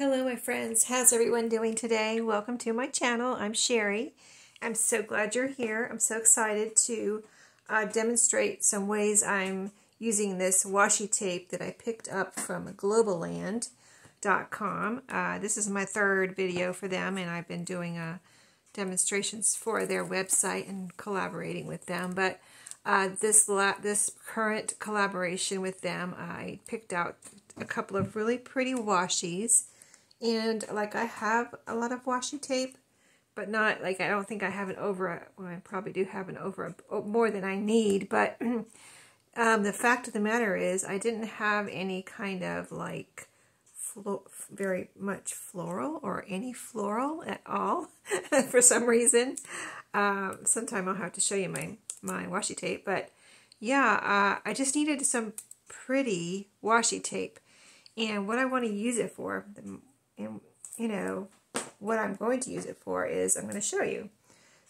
Hello my friends, how's everyone doing today? Welcome to my channel. I'm Sheree. I'm so glad you're here. I'm so excited to demonstrate some ways I'm using this washi tape that I picked up from Globleland.com. This is my third video for them, and I've been doing demonstrations for their website and collaborating with them. But this current collaboration with them, I picked out a couple of really pretty washies. And like I have a lot of washi tape, but not like I don't think I have an over. Well, I probably do have an over more than I need. But the fact of the matter is, I didn't have any kind of like very much floral or any floral at all for some reason. Sometime I'll have to show you my washi tape. But yeah, I just needed some pretty washi tape, and what I want to use it for. And, you know, what I'm going to use it for is I'm going to show you.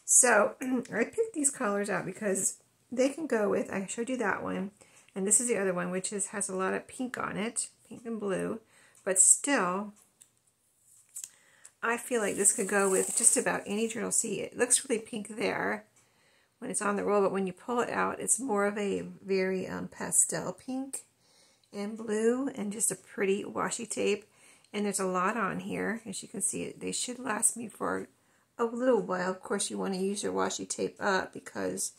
So, I picked these colors out because they can go with, I showed you that one, and this is the other one, which has a lot of pink on it, pink and blue, but still, I feel like this could go with just about any journal. See, it looks really pink there when it's on the roll, but when you pull it out, it's more of a very pastel pink and blue, and just a pretty washi tape. And there's a lot on here, as you can see. They should last me for a little while. Of course, you want to use your washi tape up because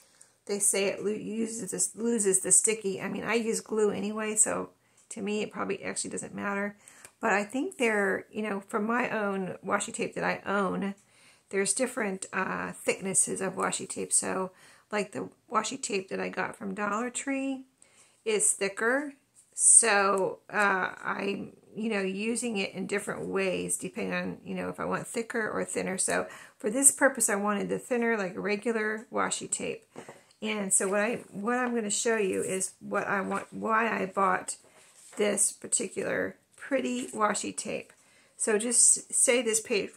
they say it loses the sticky. I mean, I use glue anyway, so to me it probably actually doesn't matter. But I think they're, you know, from my own washi tape that I own, there's different thicknesses of washi tape. So, like the washi tape that I got from Dollar Tree is thicker. So I'm, you know, using it in different ways depending on, you know, if I want thicker or thinner. So for this purpose, I wanted the thinner, like regular washi tape. And so what I'm going to show you is why I bought this particular pretty washi tape. So just say this page,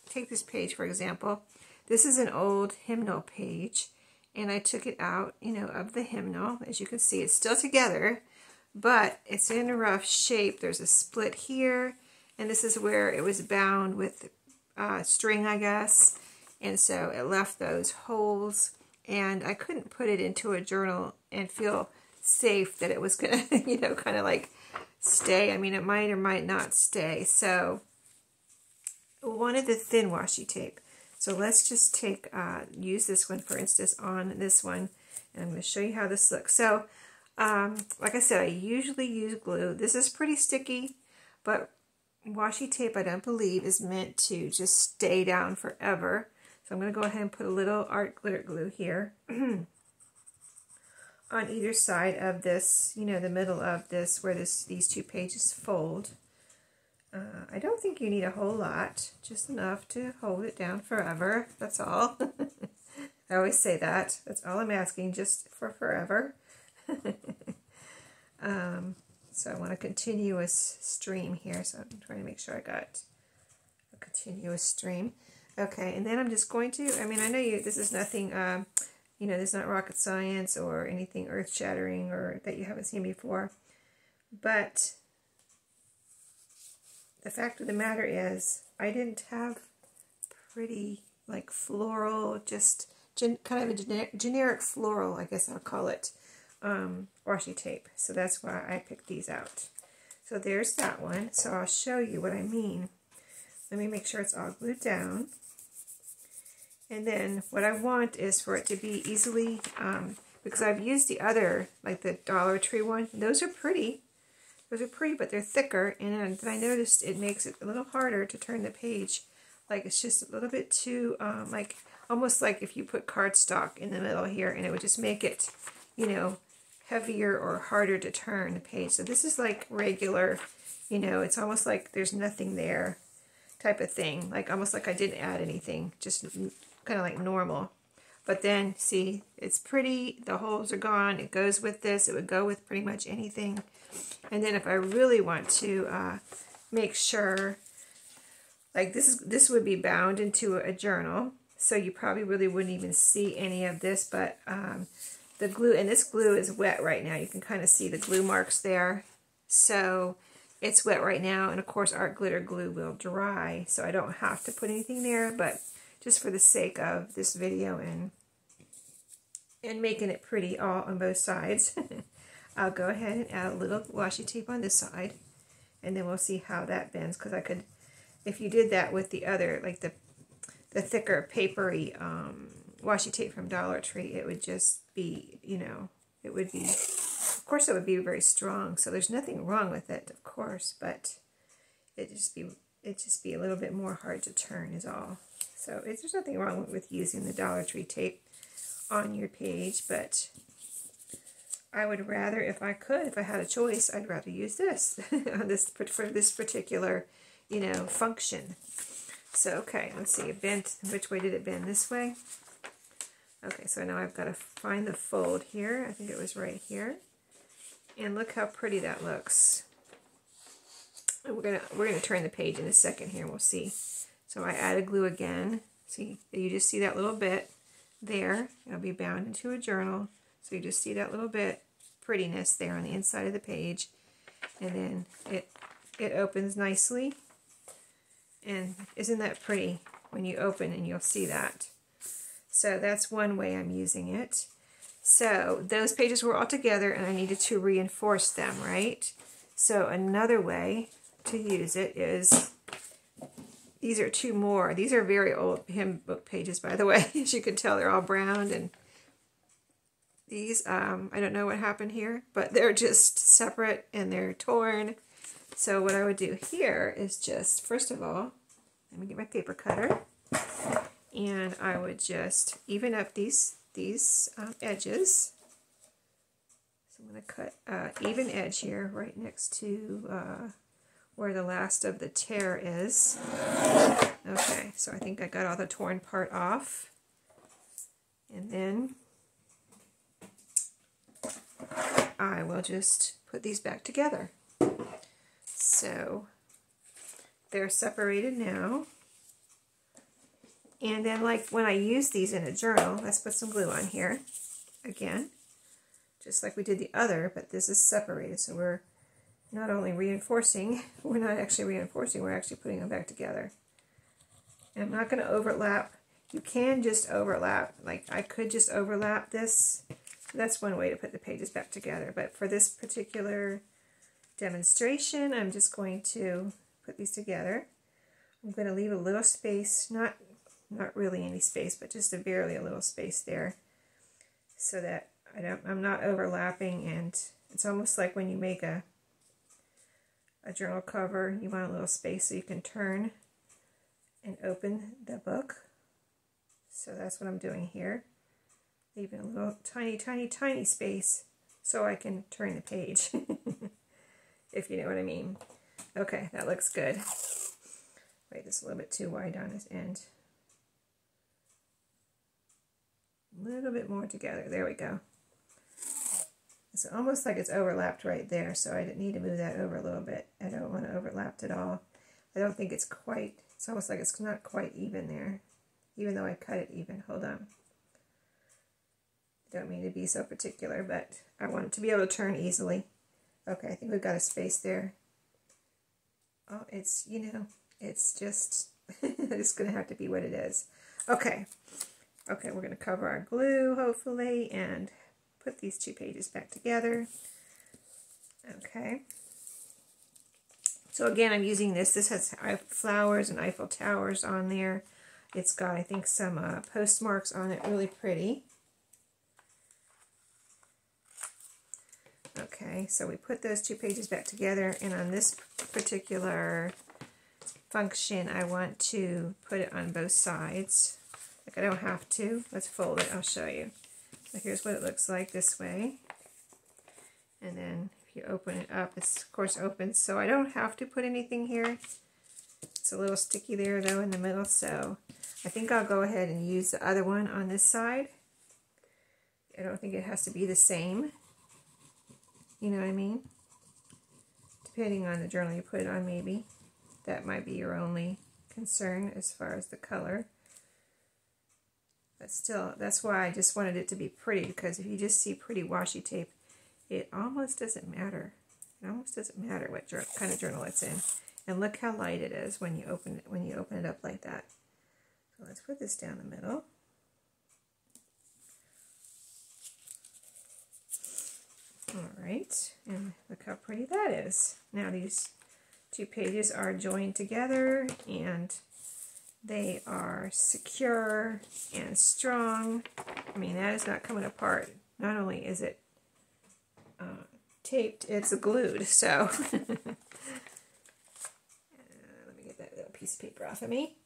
take this page for example. This is an old hymnal page, and I took it out, you know, of the hymnal. As you can see, it's still together, but it's in a rough shape. There's a split here, and this is where it was bound with string, I guess, and so it left those holes, and I couldn't put it into a journal and feel safe that it was gonna, you know, kind of like stay. I mean, it might or might not stay, so I wanted the thin washi tape. So let's just take, use this one, for instance, on this one, and I'm going to show you how this looks. So, like I said, I usually use glue. This is pretty sticky, but washi tape, I don't believe, is meant to just stay down forever. So I'm going to go ahead and put a little art glitter glue here on either side of this, you know, the middle of this, where these two pages fold. I don't think you need a whole lot, just enough to hold it down forever. That's all. I always say that. That's all I'm asking, just for forever. So I want a continuous stream here, so I'm trying to make sure I got a continuous stream. Okay, and then I'm just going to, I mean, I know this is nothing, you know, this is not rocket science or anything earth-shattering or that you haven't seen before, but the fact of the matter is, I didn't have pretty, like, floral, just kind of a generic floral, I guess I'll call it, washi tape. So that's why I picked these out. So there's that one. So I'll show you what I mean. Let me make sure it's all glued down. And then what I want is for it to be easily, because I've used the other, like the Dollar Tree one. Those are pretty. Those are pretty, but they're thicker. And then I noticed it makes it a little harder to turn the page. Like it's just a little bit too, like almost like if you put cardstock in the middle here, and it would just make it, you know, heavier or harder to turn the page. So this is like regular, you know, it's almost like there's nothing there type of thing. Like almost like I didn't add anything, just kind of like normal. But then, see, it's pretty, the holes are gone, it goes with this, it would go with pretty much anything. And then if I really want to make sure, like this would be bound into a journal, so you probably really wouldn't even see any of this, but the glue, and this glue is wet right now. You can kind of see the glue marks there. So it's wet right now, and of course our glitter glue will dry, so I don't have to put anything there, but just for the sake of this video and making it pretty all on both sides, I'll go ahead and add a little washi tape on this side, and then we'll see how that bends, because I could, if you did that with the other, like the thicker papery washi tape from Dollar Tree, it would just be, you know, it would be, of course it would be very strong, so there's nothing wrong with it, of course, but it'd just be a little bit more hard to turn is all. So there's nothing wrong with using the Dollar Tree tape on your page, but I would rather, if I had a choice, I'd rather use this on this for this particular, you know, function. So, okay, let's see, it bent. Which way did it bend? This way? Okay, so now I've got to find the fold here. I think it was right here. And look how pretty that looks. And we're gonna turn the page in a second here, and we'll see. So I added glue again. See, you just see that little bit there. It'll be bound into a journal. So you just see that little bit prettiness there on the inside of the page. And then it opens nicely. And isn't that pretty when you open and you'll see that? So that's one way I'm using it. So those pages were all together and I needed to reinforce them, right? So another way to use it is, these are two more. These are very old hymn book pages, by the way. As you can tell, they're all browned, and these, I don't know what happened here, but they're just separate and they're torn. So what I would do here is just, first of all, let me get my paper cutter, and I would just even up these edges. So I'm going to cut even edge here right next to where the last of the tear is. Okay, so I think I got all the torn part off. And then I will just put these back together. So they're separated now. And then, like when I use these in a journal, let's put some glue on here again, just like we did the other, but this is separated, so we're not only reinforcing, we're not actually reinforcing, we're actually putting them back together. And I'm not going to overlap. You can just overlap, like I could just overlap this. So that's one way to put the pages back together, but for this particular demonstration, I'm just going to put these together. I'm going to leave a little space, not really any space, but just barely a little space there, so that I'm not overlapping. And it's almost like when you make a journal cover, you want a little space so you can turn and open the book. So that's what I'm doing here, leaving a little tiny space so I can turn the page. If you know what I mean. Okay, that looks good. Wait, this is a little bit too wide on this end. A little bit more together. There we go. It's almost like it's overlapped right there, so I need to move that over a little bit. I don't want to overlap at all. I don't think it's quite, it's almost like it's not quite even there, even though I cut it even. Hold on. I don't mean to be so particular, but I want it to be able to turn easily. Okay, I think we've got a space there. Oh, it's, you know, it's just, it's going to have to be what it is. Okay. Okay, we're going to cover our glue, hopefully, and put these two pages back together. Okay. So again, I'm using this. This has flowers and Eiffel Towers on there. It's got, I think, some postmarks on it. Really pretty. Okay, so we put those two pages back together, and on this particular function, I want to put it on both sides. Like I don't have to. Let's fold it. I'll show you. So here's what it looks like this way. And then if you open it up, it's of course open, so I don't have to put anything here. It's a little sticky there though in the middle, so I think I'll go ahead and use the other one on this side. I don't think it has to be the same. You know what I mean? Depending on the journal you put it on, maybe. That might be your only concern as far as the color. But still, that's why I just wanted it to be pretty, because if you just see pretty washi tape, it almost doesn't matter. I It almost doesn't matter what kind of journal it's in. And look how light it is when you open it up like that. So let's put this down the middle. All right, and look how pretty that is. Now these two pages are joined together and they are secure and strong. I mean, that is not coming apart. Not only is it taped, it's glued. So let me get that little piece of paper off of me.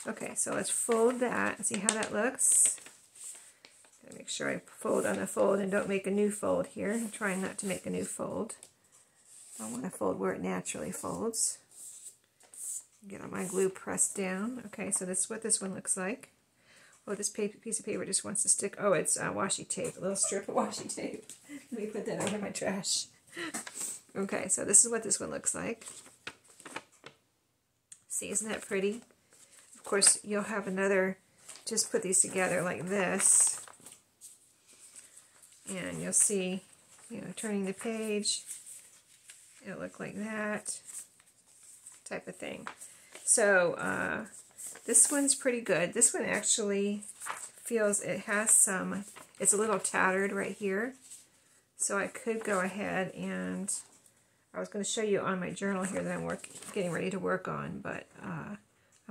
Okay, so let's fold that and see how that looks. Gotta make sure I fold on the fold and don't make a new fold here. I'm trying not to make a new fold. I want to fold where it naturally folds. Get all my glue pressed down. Okay, so this is what this one looks like. Oh, this piece of paper just wants to stick. Oh, it's washi tape, a little strip of washi tape. Let me put that over my trash. Okay, so this is what this one looks like. See, isn't that pretty? Of course, you'll have another, just put these together like this. And you'll see, you know, turning the page, it'll look like that type of thing. So this one's pretty good. This one actually feels it has some, it's a little tattered right here. So I could go ahead and, I was going to show you on my journal here that I'm getting ready to work on, but I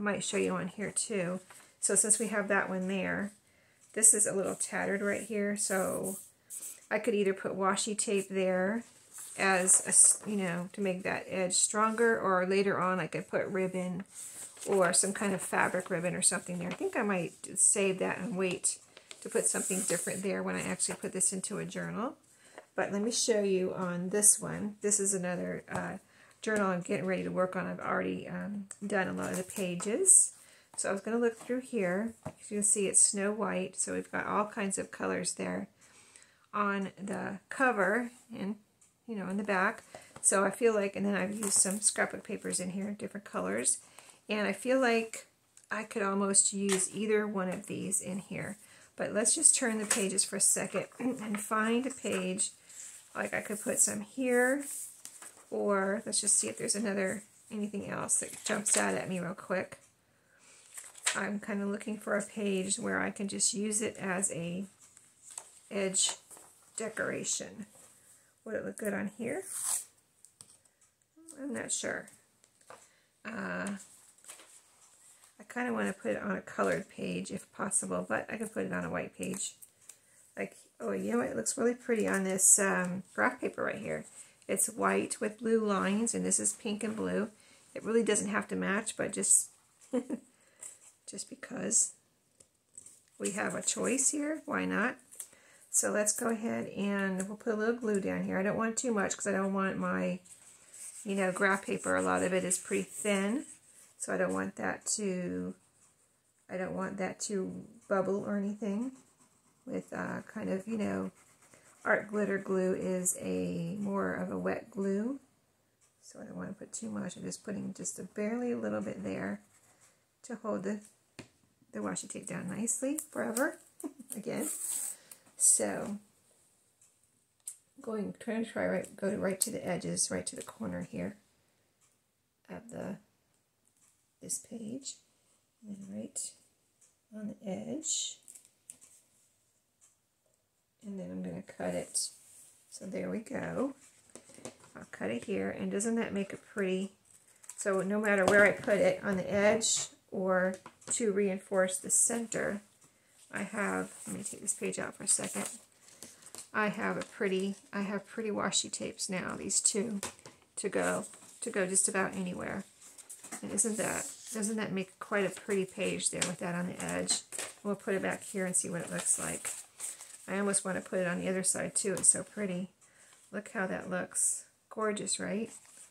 might show you on here too. So since we have that one there, this is a little tattered right here, so I could either put washi tape there as a, you know, to make that edge stronger, or later on I could put ribbon or some kind of fabric ribbon or something there. I think I might save that and wait to put something different there when I actually put this into a journal. But let me show you on this one. This is another journal I'm getting ready to work on. I've already done a lot of the pages. So I was going to look through here. As you can see, it's Snow White, so we've got all kinds of colors there on the cover and, you know, in the back. So I feel like, and then I've used some scrapbook papers in here, different colors, and I feel like I could almost use either one of these in here. But let's just turn the pages for a second and find a page. Like I could put some here, or let's just see if there's anything else that jumps out at me real quick. I'm kind of looking for a page where I can just use it as a edge decoration. Would it look good on here? I'm not sure. I kind of want to put it on a colored page if possible, but I could put it on a white page. Like, oh, you know what? It looks really pretty on this graph paper right here. It's white with blue lines, and this is pink and blue. It really doesn't have to match, but just just because we have a choice here, why not? So let's go ahead and we'll put a little glue down here. I don't want too much because I don't want my, you know, graph paper, a lot of it is pretty thin. So I don't want that to bubble or anything. With kind of, you know, art glitter glue is more of a wet glue. So I don't want to put too much. I'm just putting just barely a little bit there to hold the washi tape down nicely forever. Again. So go right to the edges, right to the corner here of this page, and then right on the edge, and then I'm going to cut it. So there we go. I'll cut it here, and doesn't that make it pretty? So no matter where I put it, on the edge or to reinforce the center, I have, let me take this page out for a second. I have pretty washi tapes now, these two, to go just about anywhere. And doesn't that make quite a pretty page there with that on the edge? We'll put it back here and see what it looks like. I almost want to put it on the other side too. It's so pretty. Look how that looks. Gorgeous, right?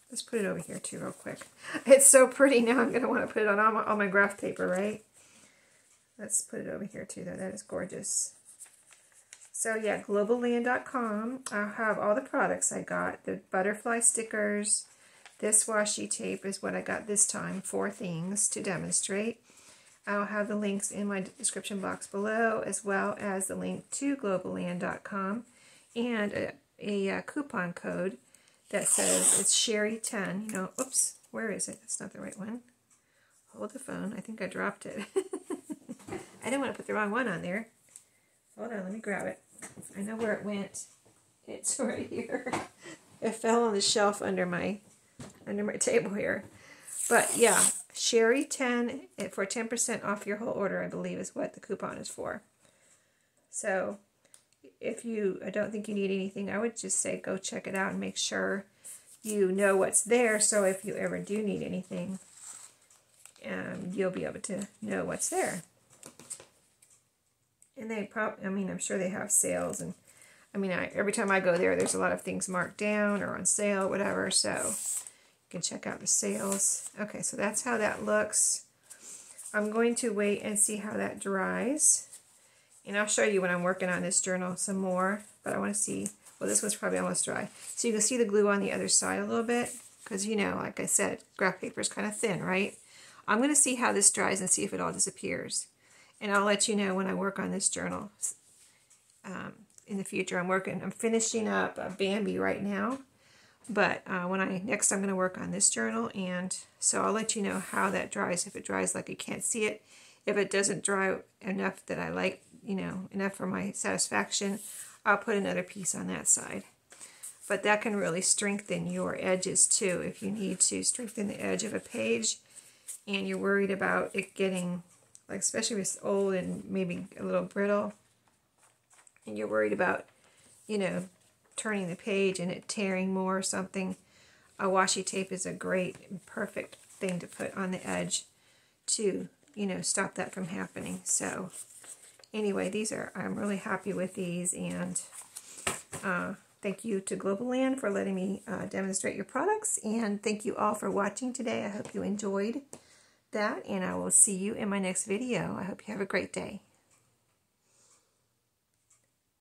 Let's put it over here too real quick. It's so pretty now. I'm going to want to put it on all my graph paper, right? Let's put it over here too, though. That is gorgeous. So yeah, Globleland.com. I'll have all the products I got. The butterfly stickers. This washi tape is what I got this time. 4 things to demonstrate. I'll have the links in my description box below, as well as the link to Globleland.com and a coupon code that says it's Sheree 10. You know, oops, where is it? That's not the right one. Hold the phone. I think I dropped it. I didn't want to put the wrong one on there. Hold on, let me grab it. I know where it went. It's right here. It fell on the shelf under my table here. But yeah, Sheree 10 for 10% off your whole order, I believe is what the coupon is for. So if I don't think you need anything, I would just say go check it out and make sure you know what's there. So if you ever do need anything, you'll be able to know what's there. And they I'm sure they have sales, and every time I go there, there's a lot of things marked down or on sale, whatever, so you can check out the sales. Okay, so that's how that looks. I'm going to wait and see how that dries, and I'll show you when I'm working on this journal some more, but I want to see, well, this one's probably almost dry. So you can see the glue on the other side a little bit, because, you know, like I said, graph paper is kind of thin, right? I'm going to see how this dries and see if it all disappears. And I'll let you know when I work on this journal in the future. I'm finishing up Bambi right now. But I'm going to work on this journal. And so I'll let you know how that dries. If it dries like you can't see it. If it doesn't dry enough that I like, you know, enough for my satisfaction, I'll put another piece on that side. But that can really strengthen your edges too. If you need to strengthen the edge of a page and you're worried about it getting, like, especially if it's old and maybe a little brittle, and you're worried about, you know, turning the page and it tearing more or something, a washi tape is a great, perfect thing to put on the edge to, you know, stop that from happening. So anyway, I'm really happy with these, and thank you to Globleland for letting me demonstrate your products, and thank you all for watching today. I hope you enjoyed that, and I will see you in my next video. I hope you have a great day.